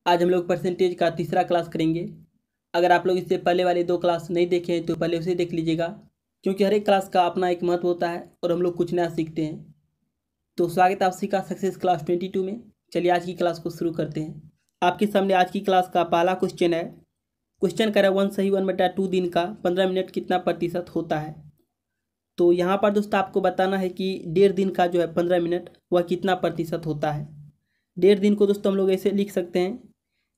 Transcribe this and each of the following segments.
आज हम लोग परसेंटेज का तीसरा क्लास करेंगे। अगर आप लोग इससे पहले वाले 2 क्लास नहीं देखे हैं तो पहले उसे देख लीजिएगा, क्योंकि हर एक क्लास का अपना एक महत्व होता है और हम लोग कुछ नया सीखते हैं। तो स्वागत है आप सभी का सक्सेस क्लास 22 में। चलिए आज की क्लास को शुरू करते हैं। आपके सामने आज की क्लास का पहला क्वेश्चन है। क्वेश्चन करें 1 सही 1/2 दिन का 15 मिनट कितना प्रतिशत होता है। तो यहाँ पर दोस्तों आपको बताना है कि 1.5 दिन का जो है 15 मिनट वह कितना प्रतिशत होता है। 1.5 दिन को दोस्तों हम लोग ऐसे लिख सकते हैं,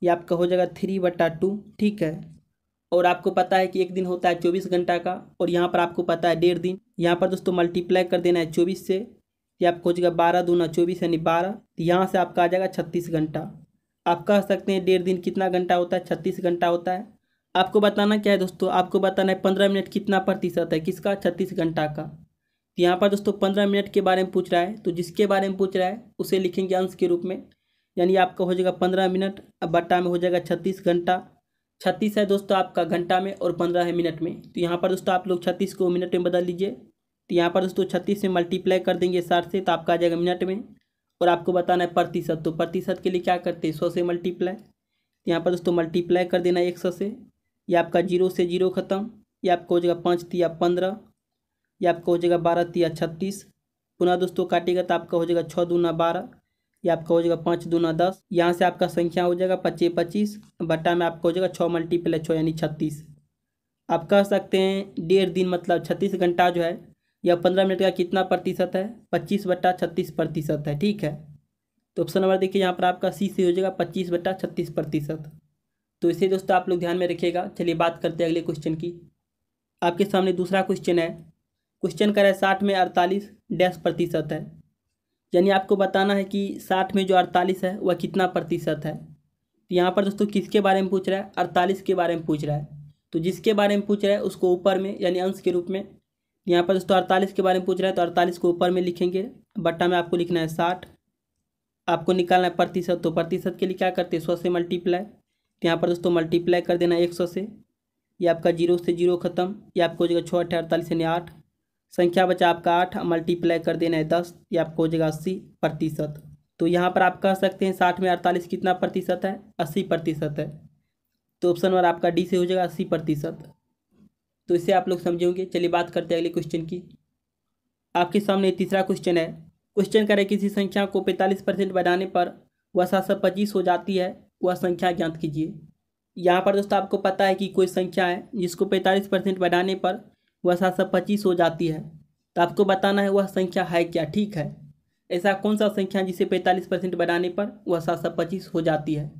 ये आपका हो जाएगा 3/2, ठीक है। और आपको पता है कि एक दिन होता है 24 घंटा का, और यहाँ पर आपको पता है 1.5 दिन। यहाँ पर दोस्तों मल्टीप्लाई कर देना है 24 से, ये आपको हो जाएगा 12 दूना 24 यानी 12। तो यहाँ से आपका आ जाएगा 36 घंटा। आप कह सकते हैं 1.5 दिन कितना घंटा होता है, 36 घंटा होता है। आपको बताना क्या है दोस्तों, आपको बताना है 15 मिनट कितना प्रतिशत है, किसका, 36 घंटा का। तो यहाँ पर दोस्तों 15 मिनट के बारे में पूछ रहा है, तो जिसके बारे में पूछ रहा है उसे लिखेंगे अंश के रूप में, यानी आपका हो जाएगा 15 मिनट, अब बट्टा में हो जाएगा 36 घंटा। 36 है दोस्तों आपका घंटा में और 15 है मिनट में। तो यहाँ पर दोस्तों आप लोग 36 को मिनट में बदल लीजिए। तो यहाँ पर दोस्तों 36 से मल्टीप्लाई कर देंगे 60 से, तो आपका आ जाएगा मिनट में। और आपको बताना है प्रतिशत, तो प्रतिशत के लिए क्या करते हैं, 100 से मल्टीप्लाई। यहाँ पर दोस्तों मल्टीप्लाई कर देना 100 से, ये आपका 0 से 0 खत्म, ये आपका हो जाएगा 5 तिया 15, ये आपका हो जाएगा 12 तिया 36। पुनः दोस्तों काटेगा तो आपका हो जाएगा 6 दूना 12, ये आपका हो जाएगा 5 दूना 10। यहाँ से आपका संख्या हो जाएगा 25 25, बट्टा में आपका हो जाएगा 6 मल्टीप्लाई 6 यानी 36। आप कह सकते हैं 1.5 दिन मतलब 36 घंटा जो है यह 15 मिनट का कितना प्रतिशत है, 25/36% है, ठीक है। तो ऑप्शन नंबर देखिए यहाँ पर आपका सी से हो जाएगा 25/36%। तो इसे दोस्तों आप लोग ध्यान में रखिएगा। चलिए बात करते हैं अगले क्वेश्चन की। आपके सामने दूसरा क्वेश्चन है। क्वेश्चन कर है 60 में 48% है, यानी आपको बताना है कि 60 में जो 48 है वह कितना प्रतिशत है। तो यहाँ पर दोस्तों किसके बारे में पूछ रहा है, 48 के बारे में पूछ रहा है। तो जिसके बारे में पूछ रहा है उसको ऊपर में यानी अंश के रूप में, यहाँ पर दोस्तों 48 के बारे में पूछ रहा है तो 48 को ऊपर में लिखेंगे, बट्टा में आपको लिखना है 60। आपको निकालना है प्रतिशत, तो प्रतिशत के लिए क्या करते हैं 100 से मल्टीप्लाई। तो यहाँ पर दोस्तों मल्टीप्लाई कर देना 100 से, ये आपका 0 से 0 खत्म, ये आपको हो जाएगा 6 8 48 यानी 8। संख्या बचा आपका 8, मल्टीप्लाई कर देना है 10, ये आपको हो जाएगा 80%। तो यहाँ पर आप कह सकते हैं 60 में 48 कितना प्रतिशत है, 80% है। तो ऑप्शन नंबर आपका डी से हो जाएगा 80%। तो इसे आप लोग समझे होंगे। चलिए बात करते हैं अगले क्वेश्चन की। आपके सामने तीसरा क्वेश्चन है। क्वेश्चन करें किसी संख्या को 45% बढ़ाने पर वह 725 हो जाती है, वह संख्या ज्ञात कीजिए। यहाँ पर दोस्तों आपको पता है कि कोई संख्या है जिसको 45% बढ़ाने पर वह 725 हो जाती है, तो आपको बताना है वह संख्या है क्या, ठीक है। ऐसा कौन सा संख्या जिसे 45% बढ़ाने पर वह 725 हो जाती है।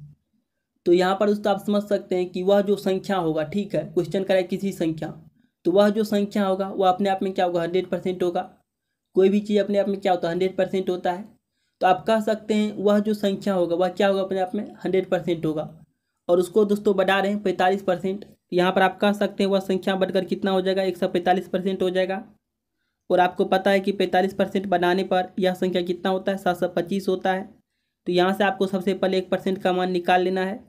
तो यहाँ पर दोस्तों आप समझ सकते हैं कि वह जो संख्या होगा, ठीक है, क्वेश्चन करें किसी संख्या, तो वह जो संख्या होगा वह अपने आप में क्या होगा, 100% होगा। कोई भी चीज़ अपने आप में क्या होता है, 100% होता है। तो आप कह सकते हैं वह जो संख्या होगा वह क्या होगा, अपने आप में 100% होगा। और उसको दोस्तों बढ़ा रहे हैं 45%। यहाँ पर आप कह सकते हैं वह संख्या बढ़कर कितना हो जाएगा, 145% हो जाएगा। और आपको पता है कि 45% बढ़ाने पर यह संख्या कितना होता है, 725 होता है। तो यहाँ से आपको सबसे पहले 1% का मान निकाल लेना है,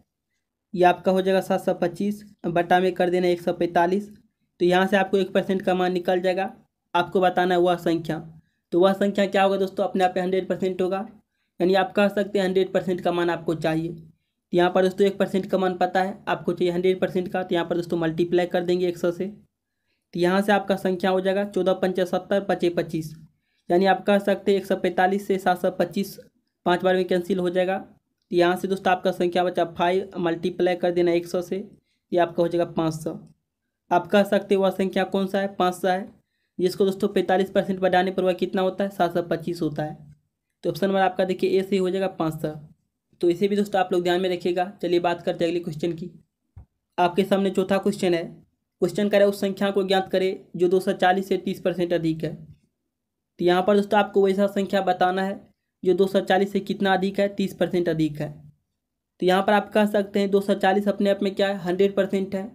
यह आपका हो जाएगा 725, बटा में कर देना 145। तो यहाँ से आपको 1% का मान निकल जाएगा। आपको बताना है वह संख्या, तो वह संख्या क्या होगा दोस्तों, अपने आप में 100% होगा। यानी आप कह सकते हैं 100% का मान आपको चाहिए। तो यहाँ पर दोस्तों 1% का मान पता है, आपको चाहिए 100% का। तो यहाँ पर दोस्तों मल्टीप्लाई कर देंगे 100 से, तो यहाँ से आपका संख्या हो जाएगा 14 पंचे 70 पचे 25, यानी आप कह सकते हैं 145 से 725 5 बार में कैंसिल हो जाएगा। तो यहाँ से दोस्तों आपका संख्या बचा 5, मल्टीप्लाई कर देना 100 से, ये आपका हो जाएगा 500। आप कह सकते हैं वह संख्या कौन सा है, 500 है, जिसको दोस्तों 45% बढ़ाने पर वह कितना होता है, 725 होता है। तो ऑप्शन नंबर आपका देखिए ए से हो जाएगा 500। तो इसे भी दोस्तों आप लोग ध्यान में रखिएगा। चलिए बात करते हैं अगले क्वेश्चन की। आपके सामने चौथा क्वेश्चन है। क्वेश्चन करें उस संख्या को ज्ञात करें जो 240 से 30% अधिक है। तो यहाँ पर दोस्तों आपको वैसा संख्या बताना है जो 240 से कितना अधिक है, 30% अधिक है। तो यहाँ पर आप कह सकते हैं 240 अपने आप में क्या है, 100% है,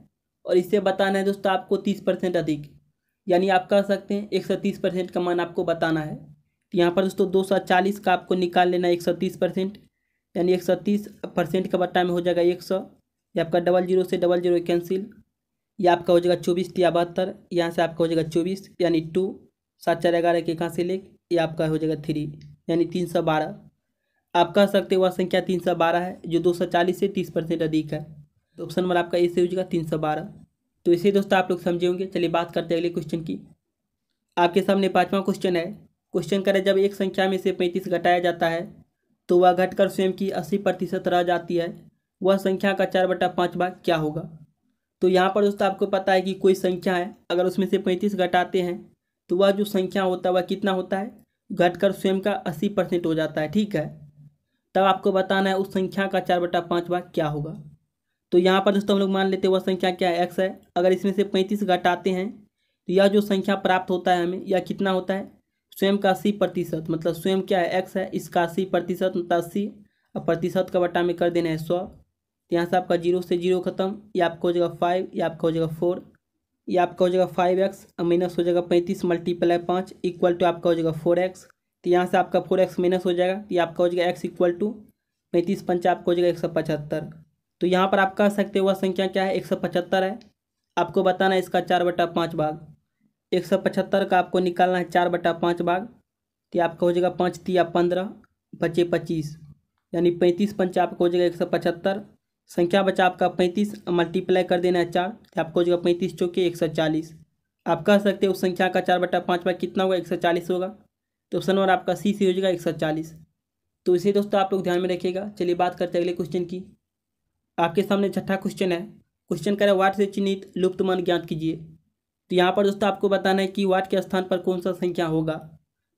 और इससे बताना है दोस्तों आपको 30% अधिक, यानी आप कह सकते हैं 130% का मान आपको बताना है। तो यहाँ पर दोस्तों 240 का आपको निकाल लेना 130%, यानी 130% का बट्टा में हो जाएगा 100, ये आपका 00 से 00 कैंसिल, ये आपका हो जाएगा 24 या 72, यहाँ से आपका हो जाएगा 24 यानी 2, 7 4 11 के कहाँ से ले, ये आपका हो जाएगा 3 यानी 312। आप कह सकते हो वह संख्या 312 है जो 240 से 30% अधिक है। तो ऑप्शन नंबर आपका ए से हो जाएगा 312। तो इसे दोस्तों आप लोग समझे होंगे। चलिए बात करते हैं अगले क्वेश्चन की। आपके सामने 5वां क्वेश्चन है। क्वेश्चन करें जब एक संख्या में से 35 घटाया जाता है तो वह घटकर स्वयं की 80% रह जाती है, वह संख्या का 4/5 भाग क्या होगा। तो यहाँ पर दोस्तों आपको पता है कि कोई संख्या है, अगर उसमें से 35 घटाते हैं तो वह जो संख्या होता है वह कितना होता है, घटकर स्वयं का 80% हो जाता है। ठीक है, तब आपको बताना है उस संख्या का 4/5 भाग क्या होगा। तो यहाँ पर दोस्तों हम लोग मान लेते हैं वह संख्या क्या है, एक्स है। अगर इसमें से 35 घटाते हैं तो यह जो संख्या प्राप्त होता है हमें, यह कितना होता है, स्वयं का 80%। मतलब स्वयं क्या है, एक्स है, इसका 80%, मतलब 80 और प्रतिशत का बटा में कर देना है 100। यहाँ से आपका 0 से 0 खत्म, ये आपका हो जाएगा 5, ये आपका हो जाएगा 4, ये आपका हो जाएगा 5x माइनस हो जाएगा 35 मल्टीप्लाई 5 इक्वल टू आपका हो जाएगा 4x। तो यहाँ से आपका 4x माइनस हो जाएगा, ये आपका हो जाएगा x इक्वल टू 35 पंचा आपका हो जाएगा 175। तो यहाँ पर आप कह सकते हो वह संख्या क्या है, 175 है। आपको बताना है इसका 4/5 भाग। 175 का आपको निकालना है 4/5 भाग। तो आपका हो जाएगा 5 तिया 15 बचे 25, यानी 35 पंचा आपका हो जाएगा 175। संख्या बचा आपका 35, मल्टीप्लाई कर देना है 4, तो आपको हो जाएगा 35 चौके 140। आप कह सकते हो उस संख्या का 4/5 भाग कितना होगा, 140 होगा। तो ऑप्शन नंबर आपका सी से हो जाएगा 140। तो इसे दोस्तों आप लोग ध्यान में रखिएगा। चलिए बात करते हैं अगले क्वेश्चन की। आपके सामने 6ठा क्वेश्चन है। क्वेश्चन करें वाट से चिन्हित लुप्त मान ज्ञात कीजिए। तो यहाँ पर दोस्तों आपको बताना है कि वाट के स्थान पर कौन सा संख्या होगा।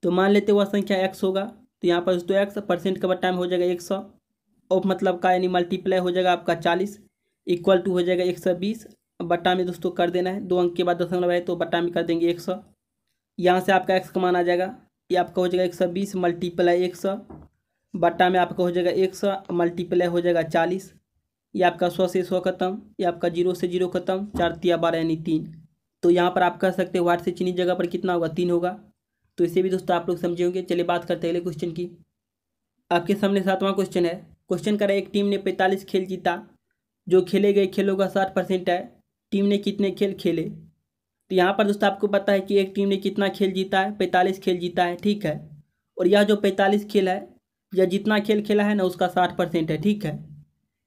तो मान लेते वह संख्या एक्स होगा। तो यहाँ पर दोस्तों एक्स परसेंट का बटा में हो जाएगा 100 और मतलब का यानी मल्टीप्लाई हो जाएगा आपका 40 इक्वल टू हो जाएगा 120। बटा में दोस्तों कर देना है, 2 अंक के बाद दशमलव है तो बटा में कर देंगे 100। यहाँ से आपका एक्स का मान आ जाएगा, ये आपका हो जाएगा 120 मल्टीप्लाई 100 बटा में आपका हो जाएगा 100 मल्टीप्लाई हो जाएगा 40। ये आपका 100 से 100 खत्म, ये आपका 0 से 0 खत्म, 4 तिया 12 यानी 3। तो यहाँ पर आप कह सकते हो वाट से चिन्हित जगह पर कितना होगा, 3 होगा। तो इसे भी दोस्तों आप लोग समझे होंगे। चलिए बात करते हैं अगले क्वेश्चन की। आपके सामने 7वां क्वेश्चन है। क्वेश्चन करें एक टीम ने 45 खेल जीता, जो खेले गए खेलों का 60% है, टीम ने कितने खेल खेले। तो यहाँ पर दोस्तों आपको पता है कि एक टीम ने कितना खेल जीता है, 45 खेल जीता है। ठीक है, और यह जो 45 खेल है, यह जितना खेल खेला है ना उसका 60% है। ठीक है,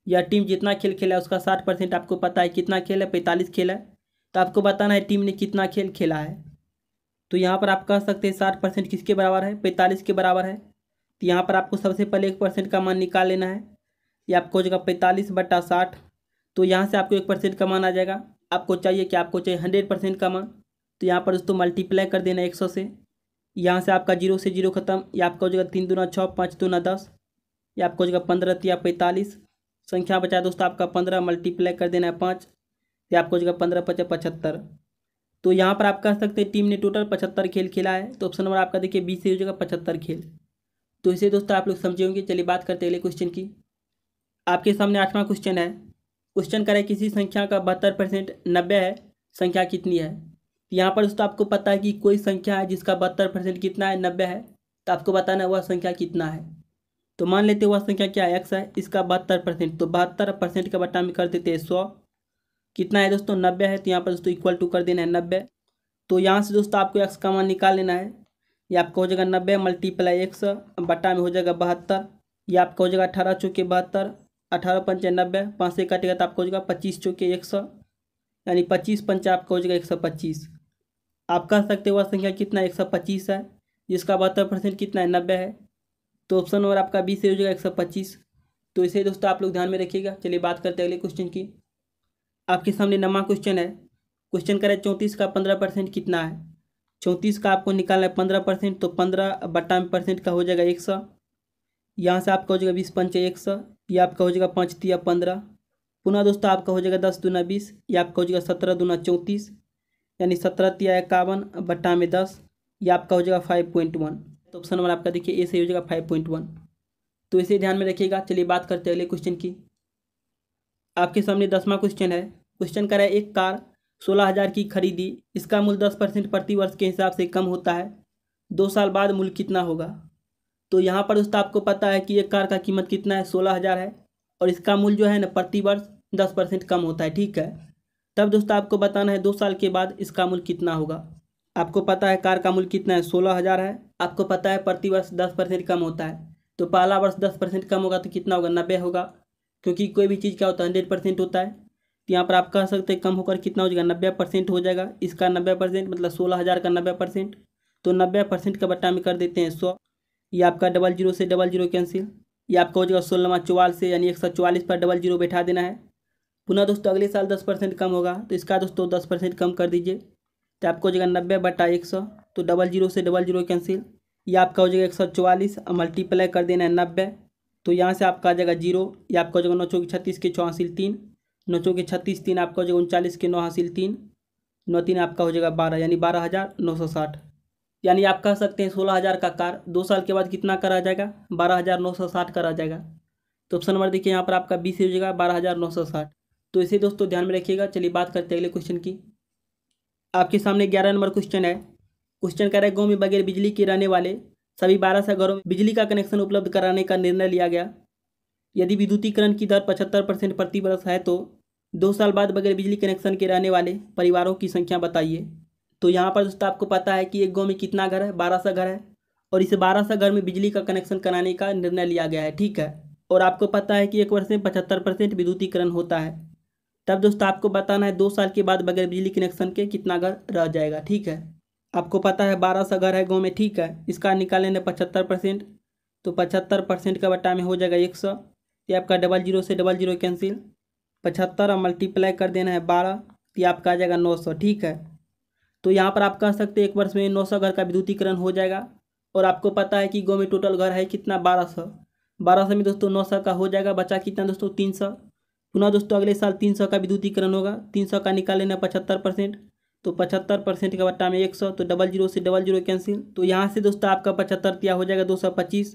यह टीम जितना खेल खेला है उसका 60% आपको पता है कितना खेल है, 45 खेल है। तो आपको बताना है टीम ने कितना खेल खेला है। तो यहाँ पर आप कह सकते हैं 60% किसके बराबर है, 45 के बराबर है। तो यहाँ पर आपको सबसे पहले 1% का मान निकाल लेना है। ये आपको हो जाएगा 45/60। तो यहाँ से आपको 1% का मान आ जाएगा। आपको चाहिए कि आपको चाहिए 100% का मान। तो यहाँ पर दोस्तों मल्टीप्लाई कर देना 100 से। यहाँ से आपका 0 से 0 खत्म, ये आपका हो जाएगा 3 दूना 6 5 दूना 10, ये आपको हो जाएगा 15 तिया 45। संख्या बचा दोस्तों आपका 15 मल्टीप्लाई कर देना है 5, ये आपको हो जाएगा 15 5 75। तो यहाँ पर आप कह सकते हैं टीम ने टोटल 75 खेल खेला है। तो ऑप्शन नंबर आपका देखिए 20 से हो जाएगा 75 खेल। तो इसे दोस्तों आप लोग समझे होंगे। चलिए बात करते हैं अगले क्वेश्चन की। आपके सामने 8वां क्वेश्चन है। क्वेश्चन करें किसी संख्या का 72% 90 है, संख्या कितनी है। यहाँ पर दोस्तों आपको पता है कि कोई संख्या है जिसका 72% कितना है, 90 है। तो आपको बताना है वह संख्या कितना है। तो मान लेते वह संख्या क्या है, एक्स है, इसका 72%। तो 72% का बटा में कर देते हैं 100। कितना है दोस्तों, 90 है। तो यहाँ पर दोस्तों इक्वल टू कर देना है 90। तो यहाँ से दोस्तों आपको एक्स का मान निकाल लेना है। ये आपका हो जाएगा 90 मल्टीप्लाई 100 बटा में हो जाएगा 72। ये आपका हो जाएगा 18 चौके 72, 18 पंचे 90, 5 से काटेगा तो आपका हो जाएगा 25 चौके 100, यानी 25 पंचा आपका हो जाएगा 125। आप कह सकते हो वह संख्या कितना 125 है, जिसका 72% कितना है, 90 है। तो ऑप्शन नंबर आपका 20 से हो जाएगा 125। तो इसे दोस्तों आप लोग ध्यान में रखिएगा। चलिए बात करते हैं अगले क्वेश्चन की। आपके सामने 9वां क्वेश्चन है। क्वेश्चन करें 34 का 15% कितना है। 34 का आपको निकालना है 15%। तो 15 बटा में परसेंट का हो जाएगा 100। यहाँ से आपका हो जाएगा 20 पंचे 100, ये आपका हो जाएगा 5 तिया 15। पुनः दोस्तों आपका हो जाएगा 10 दूना 20, ये आपका हो जाएगा 17 दूना 34, यानी 17 तिया 51 बटा में 10, ये आपका हो जाएगा 5.1। तो ऑप्शन नंबर आपका देखिए ए से हो जाएगा 5.1। तो इसे ध्यान में रखिएगा। चलिए बात करते हैं अगले क्वेश्चन की। आपके सामने 10वां क्वेश्चन है। क्वेश्चन कर रहा है एक कार 16,000 की खरीदी, इसका मूल्य 10% प्रति वर्ष के हिसाब से कम होता है, 2 साल बाद मूल्य कितना होगा। तो यहाँ पर दोस्तों आपको पता है कि एक कार का कीमत कितना है, 16,000 है, और इसका मूल्य जो है ना प्रति वर्ष 10% कम होता है। ठीक है, तब दोस्तों आपको बताना है 2 साल के बाद इसका मूल्य कितना होगा। आपको पता है कार का मूल्य कितना है, 16,000 है। आपको पता है प्रति वर्ष 10% कम होता है, तो पहला वर्ष 10% कम होगा तो कितना होगा, 90 होगा, क्योंकि कोई भी चीज़ क्या होता है 100% होता है। तो यहाँ पर आप कह सकते हैं कम होकर कितना हो जाएगा, 90% हो जाएगा। इसका 90% मतलब 16,000 का 90%, तो 90% का बट्टा में कर देते हैं 100। ये आपका 00 से 00 कैंसिल, ये आपका हो जाएगा 16 से, यानी 144 पर 00 बैठा देना है। पुनः दोस्तों अगले साल 10% कम होगा, तो इसका दोस्तों 10% कम कर दीजिए, तो आपको हो जाएगा 90/100। तो 00 से 00 कैंसिल, ये आपका हो जाएगा 144, मल्टीप्लाई कर देना है 90। तो यहाँ से आपका आ जाएगा 0, ये आपका हो जाएगा 9 चौकी 36 के 6 हासिल 3, 9 चौकी 36 3 आपका हो जाएगा 39 के 9 हासिल 3, 9 3 आपका हो जाएगा 12, यानी 12,960। यानी आप कह सकते हैं 16,000 का कार 2 साल के बाद कितना कर आ जाएगा, 12,960 कर आ जाएगा। तो ऑप्शन नंबर देखिए यहाँ पर आपका 20 हो जाएगा 12,960। तो इसे दोस्तों ध्यान में रखिएगा। चलिए बात करते हैं अगले क्वेश्चन की। आपके सामने 11 नंबर क्वेश्चन है। क्वेश्चन कह रहा है गाँव में बगैर बिजली के रहने वाले सभी 1200 घरों में बिजली का कनेक्शन उपलब्ध कराने का निर्णय लिया गया। यदि विद्युतीकरण की दर 75% प्रति वर्ष है तो 2 साल बाद बगैर बिजली कनेक्शन के रहने वाले परिवारों की संख्या बताइए। तो यहाँ पर दोस्तों आपको पता है कि एक गाँव में कितना घर है, 1200 घर है, और इस 1200 घर में बिजली का कनेक्शन कराने का निर्णय लिया गया है, ठीक है। और आपको पता है कि एक वर्ष में 75% विद्युतीकरण होता है। तब दोस्तों आपको बताना है 2 साल के बाद बगैर बिजली कनेक्शन के कितना घर रह जाएगा, ठीक है। आपको पता है 1200 घर है गाँव में, ठीक है। इसका निकालेंगे 75%, तो 75% का बट्टा में हो जाएगा 100। ये आपका 00 से 00 कैंसिल, 75 और मल्टीप्लाई कर देना है 12, ये आपका आ जाएगा 900, ठीक है। तो यहाँ पर आप कह सकते हैं एक वर्ष में 900 घर का विद्युतीकरण हो जाएगा। और आपको पता है कि गाँव में टोटल घर है कितना, 1200 में दोस्तों 900 का हो जाएगा, बचा कितना दोस्तों 300। पुनः दोस्तों अगले साल 300 का विद्युतीकरण होगा, 300 का निकाल लेना 75%, तो 75% का बट्टा में 100, तो 00 से 00 कैंसिल। तो यहाँ से दोस्तों आपका 75 तिया हो जाएगा 225,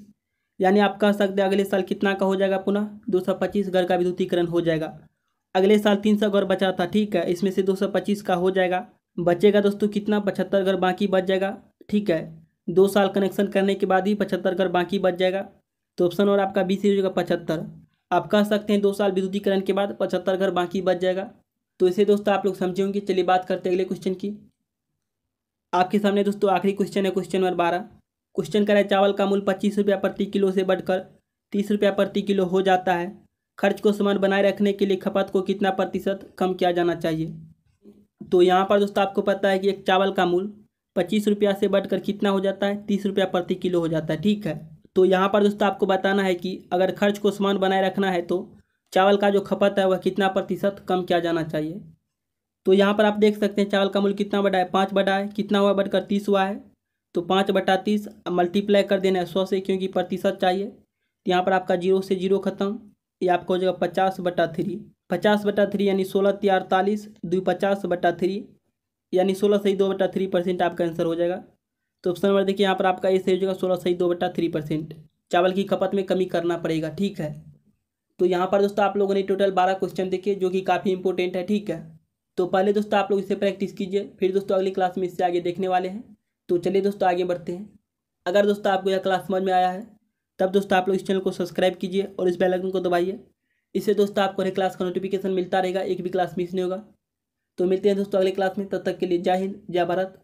यानी आप कह सकते हैं अगले साल कितना का हो जाएगा, पुनः 225 घर का विद्युतीकरण हो जाएगा। अगले साल 300 घर बचा था, ठीक है, इसमें से 225 का हो जाएगा, बचेगा दोस्तों कितना, 75 घर बाकी बच जाएगा, ठीक है। 2 साल कनेक्शन करने के बाद ही 75 घर बाकी बच जाएगा। तो ऑप्शन और आपका 20 हो जाएगा 75। आप कह सकते हैं 2 साल विद्युतीकरण के बाद 75 घर बाकी बच जाएगा। तो इसे दोस्तों आप लोग समझे होंगे। चलिए बात करते हैं अगले क्वेश्चन की। आपके सामने दोस्तों आखिरी क्वेश्चन है, क्वेश्चन नंबर 12। क्वेश्चन कर रहा है चावल का मूल्य 25 रुपया प्रति किलो से बढ़कर 30 रुपया प्रति किलो हो जाता है। खर्च को समान बनाए रखने के लिए खपत को कितना प्रतिशत कम किया जाना चाहिए। तो यहाँ पर दोस्तों आपको पता है कि एक चावल का मूल्य 25 रुपया से बढ़कर कितना हो जाता है, 30 रुपया प्रति किलो हो जाता है, ठीक है। तो यहाँ पर दोस्तों आपको बताना है कि अगर खर्च को समान बनाए रखना है तो चावल का जो खपत है वह कितना प्रतिशत कम किया जाना चाहिए। तो यहाँ पर आप देख सकते हैं चावल का मूल्य कितना बढ़ा है, 5 बढ़ा है, कितना हुआ बढ़कर 30 हुआ है। तो 5/30 मल्टीप्लाई कर देना है 100 से, क्योंकि प्रतिशत चाहिए। तो यहाँ पर आपका 0 से 0 खत्म, ये आपका हो जाएगा 50/3। 50/3 यानी 16 तिया 48, 2 50/3 यानी 16 सही 2/3% आपका आंसर हो जाएगा। तो ऑप्शन नंबर देखिए यहाँ पर आपका ए सही हो जाएगा, 16 सही 2/3%। चावल की खपत में कमी करना पड़ेगा, ठीक है। तो यहाँ पर दोस्तों आप लोगों ने टोटल 12 क्वेश्चन देखे जो कि काफ़ी इंपॉर्टेंट है, ठीक है। तो पहले दोस्तों आप लोग इसे प्रैक्टिस कीजिए, फिर दोस्तों अगली क्लास में इससे आगे देखने वाले हैं। तो चलिए दोस्तों आगे बढ़ते हैं। अगर दोस्तों आपको यह क्लास समझ में आया है तब दोस्तों आप लोग इस चैनल को सब्सक्राइब कीजिए और इस बेल आइकन को दबाइए। इससे दोस्तों आपको हर क्लास का नोटिफिकेशन मिलता रहेगा, एक भी क्लास मिस नहीं होगा। तो मिलते हैं दोस्तों अगले क्लास में, तब तक के लिए जय हिंद, जय भारत।